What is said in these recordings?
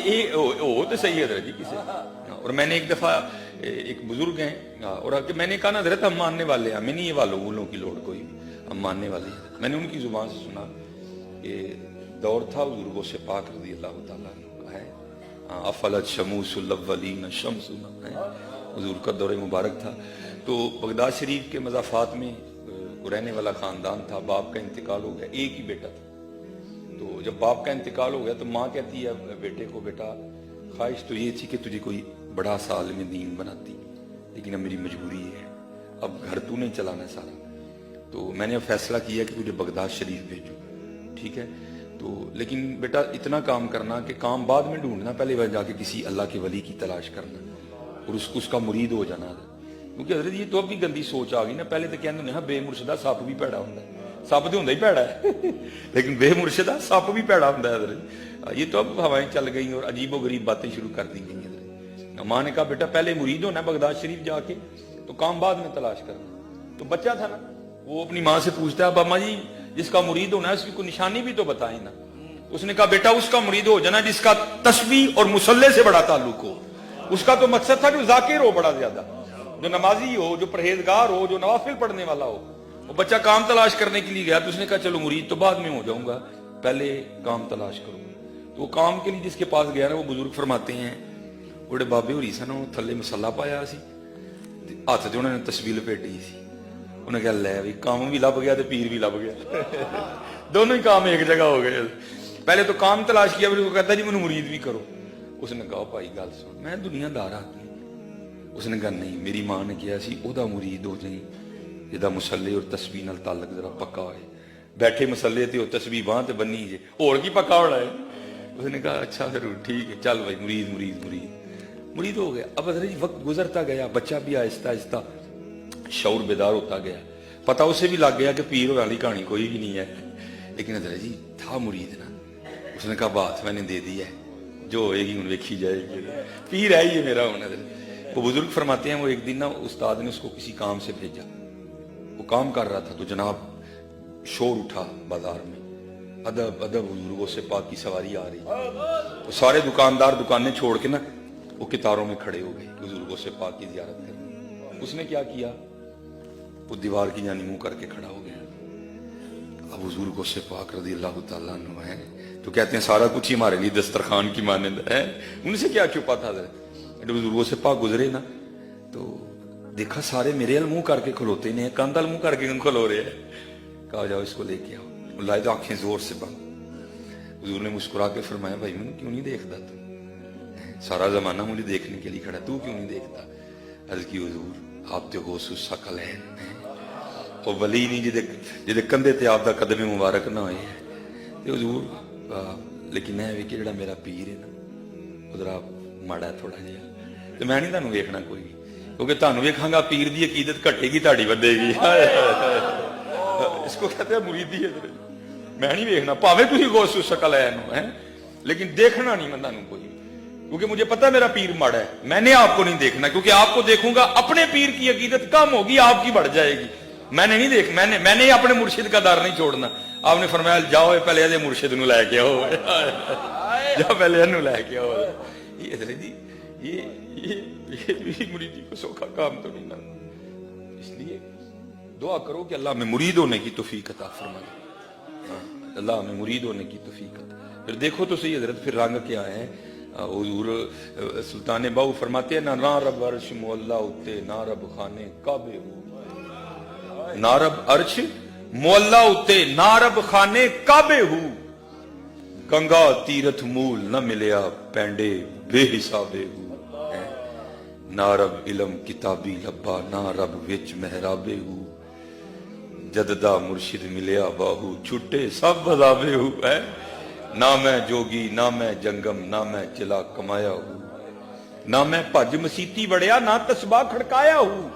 تو صحیح ہے حضرت جی کسے. اور میں نے ایک دفعہ ایک بزرگ ہیں اور میں نے کہا نا حضرت ہم ماننے والے ہیں, ہمیں نہیں یہ والوں کی لوڑ کوئی, ہم ماننے والے ہیں. میں نے ان کی زبان سے سنا کہ دور تھا بزرگوں سے پاک رضی اللہ تعالیٰ عنہ کا ہے, افلت شموس الاولین شمسنا ہے, حضور کا دور مبارک تھا. تو بغداد شریف کے مضافات میں رہنے والا خاندان تھا, باپ کا انتقال ہو گیا, ایک ہی بیٹا تھا. تو جب باپ کا انتقال ہو گیا تو ماں کہتی ہے بیٹے کو, بیٹا خواہش تو یہ تھی کہ تجھے کوئی بڑا سا عالم دین بناتی, لیکن اب میری مجبوری ہے, اب گھر تو نہیں چلانا سارا, تو میں نے فیصلہ کیا کہ تجھے بغداد شریف بھیجو. ٹھیک ہے, تو لیکن بیٹا اتنا کام کرنا کہ کام بعد میں ڈھونڈنا, پہلے جا کے کسی اللہ کے ولی کی تلاش کرنا اور اس کا مرید ہو جانا. کیونکہ حضرت یہ تو اب بھی گندی سوچ آ گئی نا. پہلے تو کہتے ہیں بے مرشدہ سپ بھی پیڑا ہوتا ہے, سپ تو ہوتا ہی پیڑا ہے لیکن بے مرشدہ سپ بھی پیڑا ہوتا ہے حضرت. یہ تو اب ہوائیں چل گئی اور عجیب و غریب باتیں شروع کر دی گئی حضرت. ماں نے کہا بیٹا پہلے مرید ہونا بغداد شریف جا کے, تو کام بعد میں تلاش کرنا. تو بچہ تھا نا, وہ اپنی ماں سے پوچھتا ہے اب اماں جی جس کا مرید ہونا ہے اس کی کوئی نشانی بھی تو بتائیں نا. اس نے کہا بیٹا اس کا مرید ہو جانا جس کا تسبیح اور مصلے سے بڑا تعلق ہو. اس کا تو مقصد تھا کہ ذاکر ہو بڑا زیادہ, جو نمازی ہو, جو پرہیزگار ہو, جو نوافل پڑھنے والا ہو. وہ بچہ کام تلاش کرنے کے لیے گیا تو اس نے کہا چلو مرید تو بعد میں ہو جاؤں گا, پہلے کام تلاش کروں. تو وہ کام کے لیے جس کے پاس گیا نا, وہ بزرگ فرماتے ہیں بڑے بابے ہوری سن, وہ تھلے مسلا پایا سی, ہاتھ سے انہوں نے تسبیح لپیٹی سی. انہوں نے کہا لے بھی کام بھی لب گیا تو پیر بھی لب گیا دونوں ہی کام ایک جگہ ہو گئے. پہلے تو کام تلاش کیا, پھر وہ کہتا جی مجھے مرید بھی کرو. اس نے کہا بھائی گل سن, میں دنیا دار آدمی. اس نے کہا نہیں, میری ماں نے کیا سی او دا مرید ہو جائیں جدا مسلے اور تسبیح نال تعلق ذرا پکا ہوئے. بیٹھے مسلے تے تسبیح باں تے بنی جے, اور کی پکا ہونا ہے. اس نے کہا اچھا پھر ٹھیک ہے, چل بھائی مرید مرید مرید مرید ہو گیا. اب حضرت وقت گزرتا گیا, بچہ بھی آہستہ آہستہ شعور بیدار ہوتا گیا. پتہ اسے بھی لگ گیا کہ پیر ہونے والی کہانی کوئی بھی نہیں ہے, لیکن حضرت جی تھا مرید نا. اس نے کہا بات میں نے دے دی ہے, جو ہوئے گی ویکھی جائے گی, پیر ہے یہ میرا ہونا. وہ بزرگ فرماتے ہیں وہ ایک دن نا استاد نے اس کو کسی کام سے بھیجا, وہ کام کر رہا تھا تو جناب شور اٹھا بازار میں, ادب ادب بزرگوں سے پاک کی سواری آ رہی. تو سارے دکاندار دکانیں چھوڑ کے نا وہ کتاروں میں کھڑے ہو گئے بزرگوں سے پاک کی زیارت کرنے. اس نے کیا کیا, وہ دیوار کی جانی منہ کر کے کھڑا ہو گیا. اب بزرگوں سے پاک رضی اللہ تعالیٰ عنہ ہے تو کہتے ہیں سارا کچھ ہی ہمارے لیے دسترخوان کی مانند ہے, ان سے کیا چھپا تھا. بزرگوں سے پاک گزرے نا تو دیکھا سارے میرے منہ کر کے کھلوتے ہیں, کاندل منہ کر کے کھلو رہے ہیں. کہا جاؤ اس کو لے کے آؤ. لائے تو آنکھیں زور سے بند. حضور نے مسکرا کے فرمایا بھائی میں کیوں نہیں دیکھتا, تو سارا زمانہ مجھے دیکھنے کے لیے کھڑا, تو کیوں نہیں دیکھتا. عرض کی حضور آپ تے غوث الثقل ہیں, وہ ولی نہیں جدے کندھے تے آپ دا قدم مبارک نہ ہوئے. تے حضور لیکن ہے کہ جڑا میرا پیر ہے نا ادھر ماڑا تھوڑا جہا, تو میں نہیں تمہیں ویکھنا کوئی, کیونکہ تمہیں ویکھاں گا پیر دی عقیدت گھٹے گی تہاڈی ودے گی. اس کو کہتے ہیں مریدی ہے, میں نہیں ویکھنا پاوے تسی غوث الثقل ہے, لیکن دیکھنا نہیں میں تمہیں کوئی, کیونکہ مجھے پتا میرا پیر ماڑا ہے. میں نے آپ کو نہیں دیکھنا, کیونکہ آپ کو دیکھوں گا اپنے پیر کی عقیدت کم ہوگی, آپ کی بڑھ جائے گی. میں نے نہیں دیکھ میں نے اپنے مرشد کا در نہیں چھوڑنا. آپ نے فرمایا جاؤ پہلے دے مرشد نو لے کے آؤ, جاؤ پہلے انو لے کے آؤ. یہ حضرت جی یہ مریدی کو سوکھا کام تو نہیں نا. اس لیے دعا کرو کہ اللہ میں مرید ہونے کی توفیق عطا فرمائے, اللہ میں مرید ہونے کی توفیق عطا. پھر دیکھو تو صحیح حضرت پھر رنگ کیا ہے. حضور سلطان باہو فرماتے ہیں نہ رب عرش مولا اتے نہ رب خانے کعبے ہو, نہ رب عرش مولا اتے نہ رب خانے کعبے ہو, گنگا تیرتھ مول نہ ملیا پینڈے بے حسابے ہو. نہ رب علم کتابی لبا نہ رب وچ محرابے ہو, جددہ مرشد ملیا باہو چھٹے سب بذابے ہو. نہ میں جوگی نہ میں جنگم نہ میں چلا کمایا ہوں, نہ میں بھج مسیتی وڑیا نہ تسباہ کھڑکایا ہوں.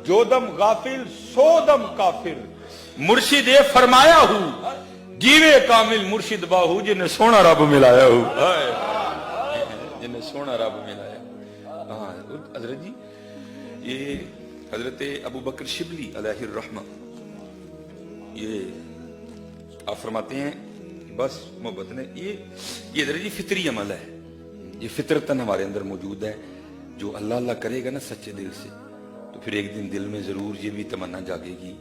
جو دم غافل سو دم کافر مرشد فرمایا ہوں, جیوے کامل مرشد باہو جنہیں سونا رب ملایا ہوں, جنہیں سونا رب ملایا. ہاں حضرت جی یہ حضرت ابو بکر شبلی علیہ الرحمہ یہ آپ فرماتے ہیں بس محبت نے یہ حضرت جی فطری عمل ہے. یہ فطرتاً ہمارے اندر موجود ہے. جو اللہ اللہ کرے گا نا سچے دل سے, تو پھر ایک دن دل میں ضرور یہ بھی تمنا جاگے گی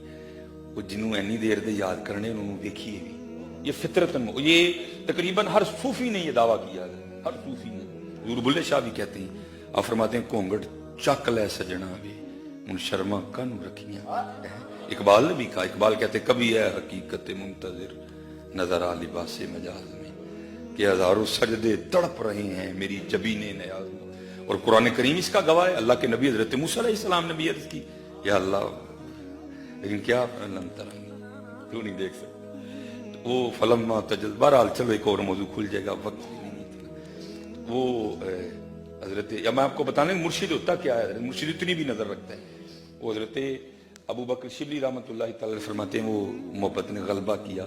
وہ جنہوں اینی دیر دے یاد کرنے انہوں دیکھیے بھی. یہ فطرتاً, یہ تقریباً ہر صوفی نے یہ دعویٰ کیا ہے, ہر صوفی نے. حضور بلے شاہ بھی کہتے ہیں, آپ فرماتے ہیں گھونگھٹ چک لے سجنا وے ان شرما کن رکھیاں. اقبال نے بھی کہا, اقبال کہتے کبھی ہے حقیقت منتظر نظر آ لباس مجاز میں کہ ہزاروں سجدے تڑپ رہے ہیں میری جبین نیاز میں. اور قرآن کریم اس کا گواہ ہے. اللہ کے نبی حضرت موسیٰ علیہ السلام نے بھی عرض کی یا اللہ, لیکن کیا لن ترانی, کیوں نہیں دیکھ سکتے. وہ فلما تجل, بہرحال چلو ایک اور موضوع کھل جائے گا, وقت نہیں تھا. وہ حضرت, یا میں آپ کو بتانے مرشد ہوتا کیا ہے. مرشد اتنی بھی نظر رکھتا ہے. وہ حضرت ابو بکر شبلی رحمۃ اللہ تعالی فرماتے ہیں وہ محبت نے غلبہ کیا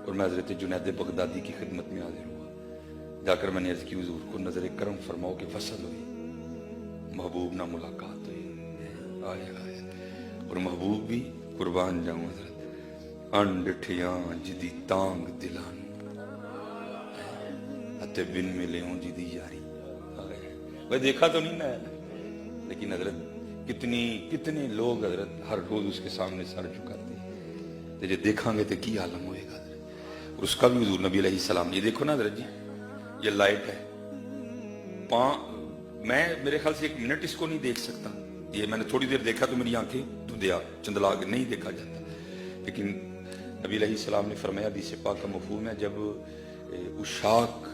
اور میں حضرت جنید بغدادی کی خدمت میں حاضر ہوا. جا کر میں نے عرض کی حضور کو نظر کرم فرماؤ کہ فصل ہوئی, محبوب نہ ملاقات ہوئی. آئے آئے اور محبوب بھی قربان جاؤں حضرت انڈٹھیاں جدی تانگ دلان اتے بن ملے ہوں جدی یاری. وہ دیکھا تو نہیں نا, لیکن حضرت کتنے لوگ حضرت ہر روز اس کے سامنے سر جھکاتے ہیں. تو جو دیکھاں گے تو کی عالم ہوئے گا حضرت. اور اس کا بھی حضور نبی علیہ السلام, یہ دیکھو نا حضرت جی, یہ لائٹ ہے, میں میرے خیال سے 1 منٹ اس کو نہیں دیکھ سکتا. یہ میں نے تھوڑی دیر دیکھا تو میری آنکھیں دھندیا چندلا کے نہیں دیکھا جاتا. لیکن نبی علیہ السلام نے فرمایا, حدیث پاک کا مفہوم ہے, جب عشاق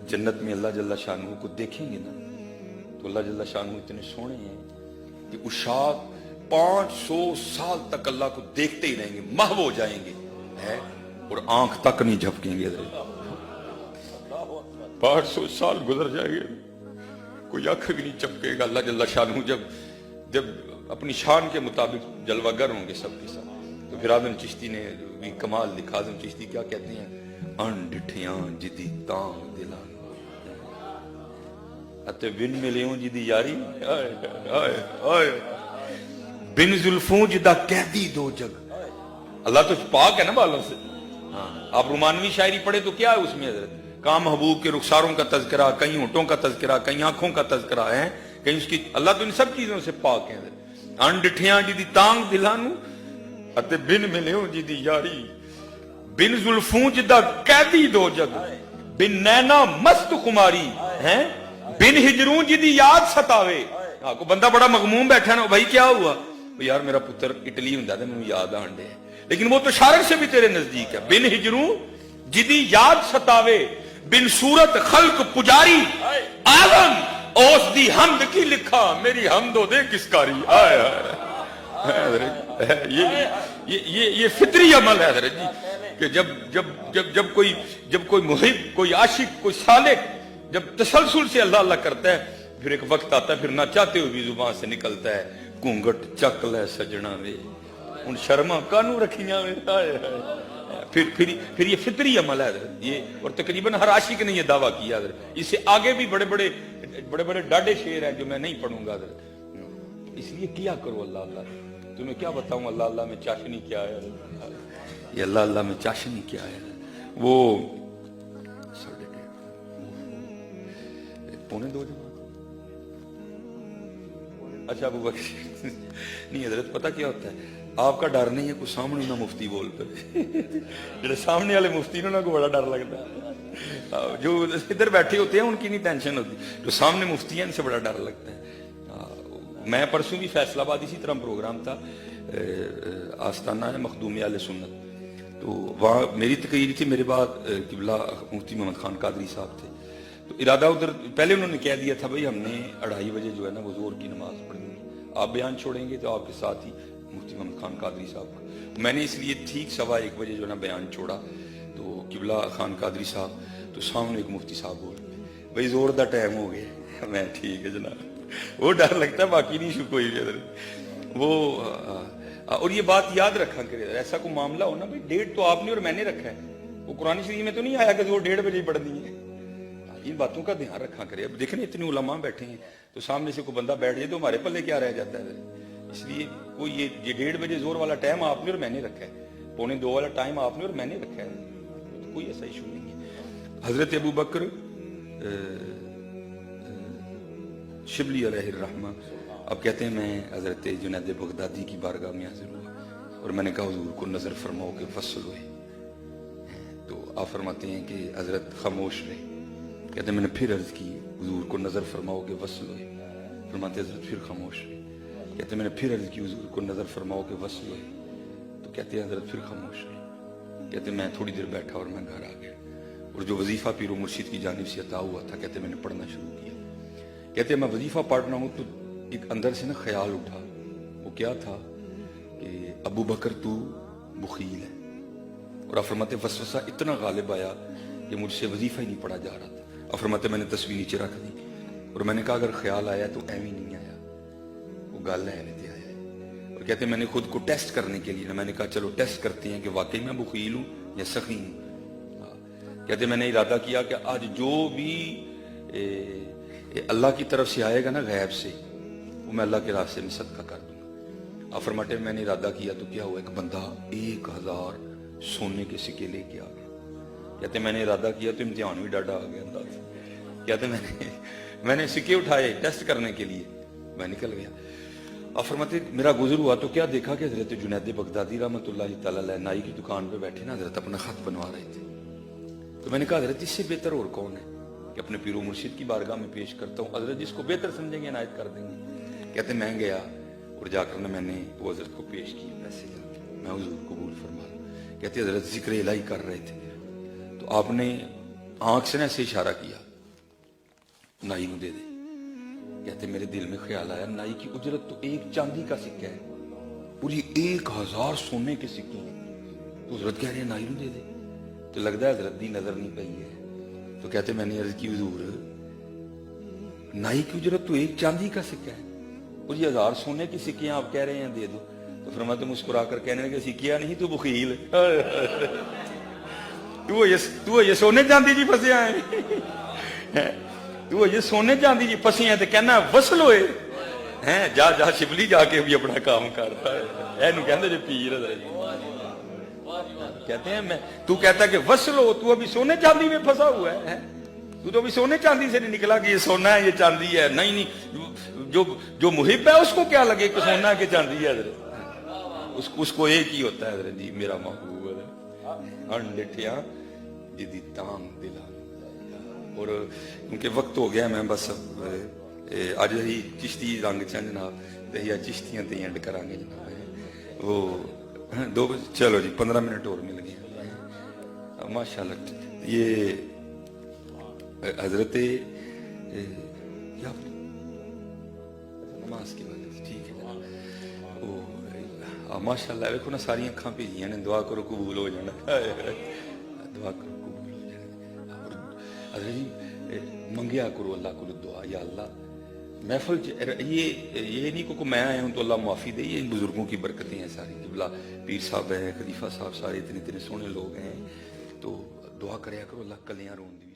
جنت میں اللہ جل شانہ کو دیکھیں گے نا تو اللہ جل شانہ اتنے سونے ہیں کہ عشاق 500 سال تک اللہ کو دیکھتے ہی رہیں گے, محو ہو جائیں گے اور آنکھ تک نہیں جھپکیں گے. 500 سال گزر جائیں گے, کوئی آنکھ بھی نہیں چپکے گا. اللہ جل شانہ جب اپنی شان کے مطابق جلوہ گر ہوں گے سب کے ساتھ. تو پھر آدم چشتی نے بھی کمال لکھا. آدم چشتی کیا کہتے ہیں, انڈٹھیاں جدی تانگ دلان اتے بن ملیوں جدی یاری, بن زلفوں جدا قیدی دو جگ. اللہ تو پاک ہے نا بالوں سے. آپ رومانوی شاعری پڑھے تو کیا ہے اس میں حضرت, کہاں محبوب کے رخساروں کا تذکرہ, کہیں ہونٹوں کا تذکرہ, کہیں آنکھوں کا تذکرہ ہے, کہیں اس کی. اللہ تو ان سب چیزوں سے پاک ہے. انڈٹھیاں جدی تانگ دلانو اتے بن ملیوں جدی یاری, بن زلفوں جدا قیدی دو جگ, بن نینا مست خماری ہیں, بن ہجروں جدی یاد ستاوے. کو بندہ بڑا مغموم بیٹھا نا, بھائی کیا ہوا, یار میرا پتر اٹلی ہوں جاتا ہے, مجھے یاد آنڈے ہے, لیکن وہ تو شارک سے بھی تیرے نزدیک ہے. بن ہجروں جدی یاد ستاوے, بن صورت خلق پجاری, آدم اوس دی حمد کی لکھا, میری حمد و دے کس کاری. یہ فطری عمل ہے حضرت جی, کہ جب کوئی محب, کوئی عاشق, کوئی سالک جب تسلسل سے اللہ اللہ کرتا ہے, پھر ایک وقت آتا ہے پھر نہ چاہتے ہوئے بھی زبان سے نکلتا ہے, گھونگھٹ چک لے سجنا وے ان شرما کانوں رکھیاں وے. پھر یہ فطری عمل ہے حضرت یہ, اور تقریباً ہر عاشق نے یہ دعویٰ کیا حضرت. اس سے آگے بھی بڑے ڈاڈے شعر ہیں جو میں نہیں پڑھوں گا حضرت. اس لیے کیا کرو اللہ اللہ. تمہیں کیا بتاؤں اللہ اللہ میں چاشنی کیا ہے, یہ اللہ اللہ میں چاشنی کیا ہے. وہ 1:30 اچھا ابو بکر نہیں حضرت, پتہ کیا ہوتا ہے, آپ کا ڈر نہیں ہے کوئی سامنے نہ مفتی بول پہ. جو سامنے والے مفتی نے کو بڑا ڈر لگتا ہے, جو ادھر بیٹھے ہوتے ہیں ان کی نہیں ٹینشن ہوتی, جو سامنے مفتی ہیں ان سے بڑا ڈر لگتا ہے. میں پرسوں بھی فیصل آباد اسی طرح پروگرام تھا, آستانہ ہے مخدوم اہل سنت, تو وہاں میری تقریر تھی, میرے بعد قبلہ مفتی محمد خان قادری صاحب تھے. تو ارادہ ادھر پہلے انہوں نے کہہ دیا تھا بھائی ہم نے 2:30 بجے جو ہے نا وہ ظہر کی نماز پڑھنی ہے, آپ بیان چھوڑیں گے تو آپ کے ساتھ ہی مفتی محمد خان قادری صاحب کا. میں نے اس لیے ٹھیک 1:15 بجے جو ہے نا بیان چھوڑا, تو قبلہ خان قادری صاحب تو سامنے ایک مفتی صاحب بول گئے بھائی ظہر دا ٹائم ہو گیا. میں ٹھیک ہے جناب, وہ ڈر لگتا ہے, باقی نہیں کوئی بھی. وہ اور یہ بات یاد رکھا کرے, ایسا کوئی معاملہ ہونا بھائی ڈیٹ تو آپ نے اور میں نے رکھا ہے, وہ قرآن شریف میں تو نہیں آیا کہ وہ 1:30 بجے پڑھنی ہے. ان باتوں کا دھیان رکھا کرے. اب دیکھیں اتنے علماء بیٹھے ہیں تو سامنے سے کوئی بندہ بیٹھ جائے تو ہمارے پلے کیا رہ جاتا ہے. اس لیے کوئی یہ 1:30 بجے زور والا ٹائم آپ نے اور میں نے رکھا ہے, 1:45 والا ٹائم آپ نے اور میں نے رکھا ہے, کوئی ایسا ایشو نہیں ہے. حضرت ابو بکر شبلی علیہ الرحمہ اب کہتے ہیں میں حضرت جنید بغدادی کی بارگاہ میں حاضر ہوا اور میں نے کہا حضور کو نظر فرماؤ کہ وصل ہوئے. تو آپ فرماتے ہیں کہ حضرت خاموش رہے. کہتے ہیں میں نے پھر عرض کی حضور کو نظر فرماؤ کہ وصل ہوئے. فرماتے حضرت پھر خاموش رہے. کہتے ہیں میں نے پھر عرض کی حضور کو نظر فرماؤ کہ وصل ہوئے. تو کہتے ہیں حضرت پھر خاموش رہے. کہتے ہیں میں تھوڑی دیر بیٹھا اور میں گھر آ گیا اور جو وظیفہ پیر و مرشد کی جانب سے عطا ہوا تھا کہتے ہیں میں نے پڑھنا شروع کیا. کہتے ہیں میں وظیفہ پڑھ رہا ہوں تو ایک اندر سے نا خیال اٹھا. وہ کیا تھا کہ ابو بکر تو بخیل ہے. اور آپ فرماتے وسوسہ اتنا غالب آیا کہ مجھ سے وظیفہ ہی نہیں پڑھا جا رہا تھا. آپ فرماتے میں نے تصویر نیچے رکھ دی اور میں نے کہا اگر خیال آیا تو ایویں نہیں آیا, وہ گل ہے لیتے آیا ہے. اور کہتے ہیں میں نے خود کو ٹیسٹ کرنے کے لیے میں نے کہا چلو ٹیسٹ کرتے ہیں کہ واقعی میں بخیل ہوں یا سخی ہوں. کہتے میں نے ارادہ کیا کہ آج جو بھی اللہ کی طرف سے آئے گا نا غیب سے وہ میں اللہ کے راستے میں صدقہ کر دوں گا. آپ فرماتے میں نے ارادہ کیا تو کیا ہوا ایک بندہ 1000 سونے کے سکے لے کے آ گیا. کہتے میں نے ارادہ کیا تو امتحان بھی ڈاڈا آ گیا انداز. کہتے میں نے سکے اٹھائے ٹیسٹ کرنے کے لیے, میں نکل گیا. آپ فرماتے میرا گزر ہوا تو کیا دیکھا کہ حضرت جنید بغدادی رحمۃ اللہ تعالی علیہ نائی کی دکان پہ بیٹھے نا حضرت اپنا خط بنوا رہے تھے. تو میں نے کہا حضرت اس سے بہتر اور کون ہے کہ اپنے پیر و مرشد کی بارگاہ میں پیش کرتا ہوں, حضرت جس کو بہتر سمجھیں گے عنایت کر دیں گے. کہتے میں گیا اور جا کر میں نے وہ حضرت کو پیش کیے پیسے جا کے میں حضور قبول فرما لوں. کہتے حضرت ذکر الہی کر رہے تھے تو آپ نے آنکھ سے ایسے اشارہ کیا نائی کو دے دے. کہتے میرے دل میں خیال آیا نائی کی اجرت تو ایک چاندی کا سکہ ہے پوری 1000 سونے کے سکے ہیں. تو حضرت کہہ رہے ہیں نائی کو دے دے. تو لگتا ہے حضرت دی نظر نہیں پئی ہے. تو کہتے میں نے عرض کی حضور نائی کی اجرت تو ایک چاندی کا سکہ ہے پوری 1000 سونے کی سکیاں آپ کہہ رہے ہیں دے دو. تو فرماتے مسکرا کر کہنے لگے سکیا نہیں تو بخیل تو یہ سونے چاندی جی پھسے آئے تو یہ سونے چاندی جی پھسی ہیں تو کہنا وصل ہوئے ہیں. جا جا شبلی جا کے بھی اپنا کام کر کہتے جی پیر کہتے ہیں میں تو کہتا کہ وصل ہو تو ابھی سونے چاندی میں پھنسا ہوا ہے. تو ابھی سونے چاندی سے نہیں نکلا کہ یہ سونا ہے یہ چاندی ہے. نہیں جو محب ہے اس کو کیا لگے کہ سونا ہے کہ چاندی ہے حضرت. اس کو ایک ہی ہوتا ہے حضرت جی میرا محبوب ہے ہن ڈٹھیا جدی تام دلا. اور کیونکہ وقت ہو گیا میں بس اج ہی چشتی رنگ چ جناب چشتیاں تے اینڈ کریں گے جناب. وہ دو چلو جی 15 منٹ اور مل گئے ماشاء اللہ. یہ حضرت نماز کی بات ٹھیک ہے ماشاء اللہ. دیکھو نا ساری اکھاں بھیجیاں نے دعا کرو قبول ہو جانا دعا کرو قبول ہو جانا. حضرت جی منگیا کرو اللہ کو دعا یا اللہ محفل یہ نہیں کہ میں آیا ہوں تو اللہ معافی دے. یہ بزرگوں کی برکتیں ہیں ساری. قبلہ پیر صاحب ہیں خلیفہ صاحب سارے اتنے سونے لوگ ہیں تو دعا کریا کرو اللہ کلیاں رون دی.